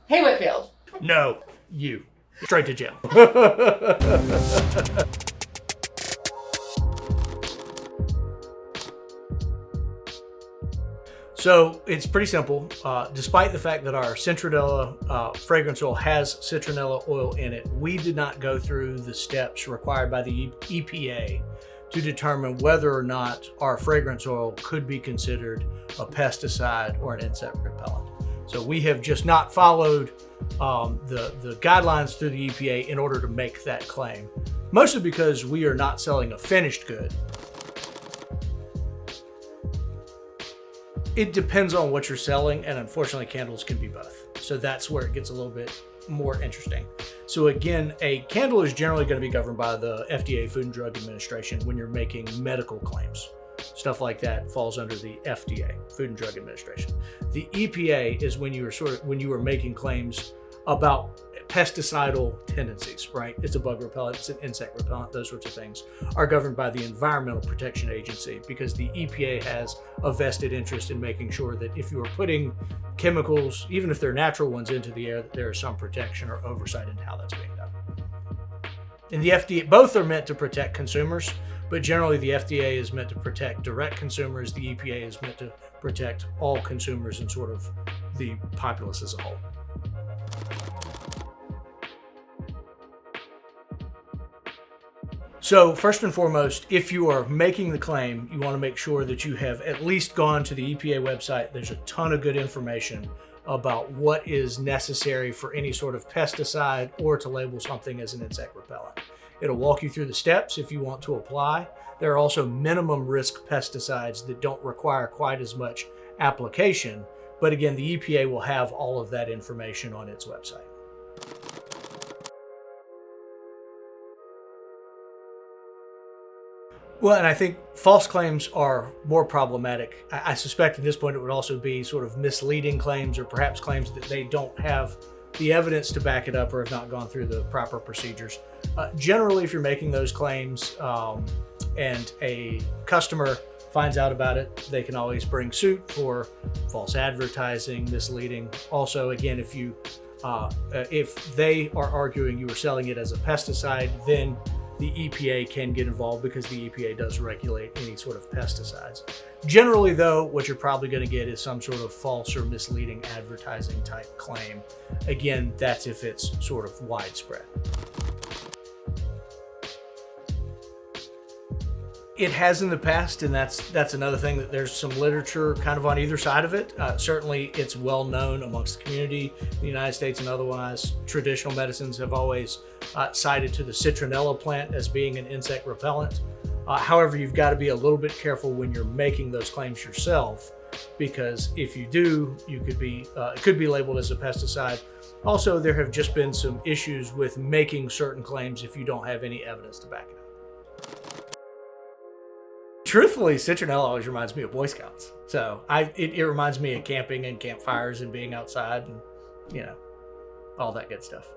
Hey, Whitfield. No, you. Straight to jail. So it's pretty simple. Despite the fact that our Citronella fragrance oil has citronella oil in it, we did not go through the steps required by the EPA to determine whether or not our fragrance oil could be considered a pesticide or an insect repellent. So we have just not followed the guidelines through the EPA in order to make that claim, mostly because we are not selling a finished good. It depends on what you're selling, and unfortunately candles can be both. So that's where it gets a little bit more interesting. So again, a candle is generally going to be governed by the FDA, Food and Drug Administration, when you're making medical claims. Stuff like that falls under the FDA, Food and Drug Administration. The EPA is when you are making claims about pesticidal tendencies, right? It's a bug repellent, it's an insect repellent, those sorts of things are governed by the Environmental Protection Agency, because the EPA has a vested interest in making sure that if you are putting chemicals, even if they're natural ones, into the air, that there is some protection or oversight into how that's being done. And the FDA, both are meant to protect consumers, but generally the FDA is meant to protect direct consumers. The EPA is meant to protect all consumers and sort of the populace as a whole. So first and foremost, if you are making the claim, you want to make sure that you have at least gone to the EPA website. There's a ton of good information about what is necessary for any sort of pesticide or to label something as an insect repellent. It'll walk you through the steps if you want to apply. There are also minimum risk pesticides that don't require quite as much application, but again, the EPA will have all of that information on its website. Well, and I think false claims are more problematic. I suspect at this point it would also be sort of misleading claims, or perhaps claims that they don't have the evidence to back it up or have not gone through the proper procedures. Generally, if you're making those claims and a customer finds out about it, they can always bring suit for false advertising, misleading. Also, again, if they are arguing you are selling it as a pesticide, then the EPA can get involved, because the EPA does regulate any sort of pesticides. Generally, though, what you're probably going to get is some sort of false or misleading advertising type claim. Again, that's if it's sort of widespread. It has in the past, and that's another thing, that there's some literature kind of on either side of it. Certainly, it's well known amongst the community in the United States and otherwise. Traditional medicines have always cited to the Citronella plant as being an insect repellent. However, you've got to be a little bit careful when you're making those claims yourself, because if you do, it could be labeled as a pesticide. Also, there have just been some issues with making certain claims if you don't have any evidence to back it up. Truthfully, Citronella always reminds me of Boy Scouts. So it reminds me of camping and campfires and being outside and, all that good stuff.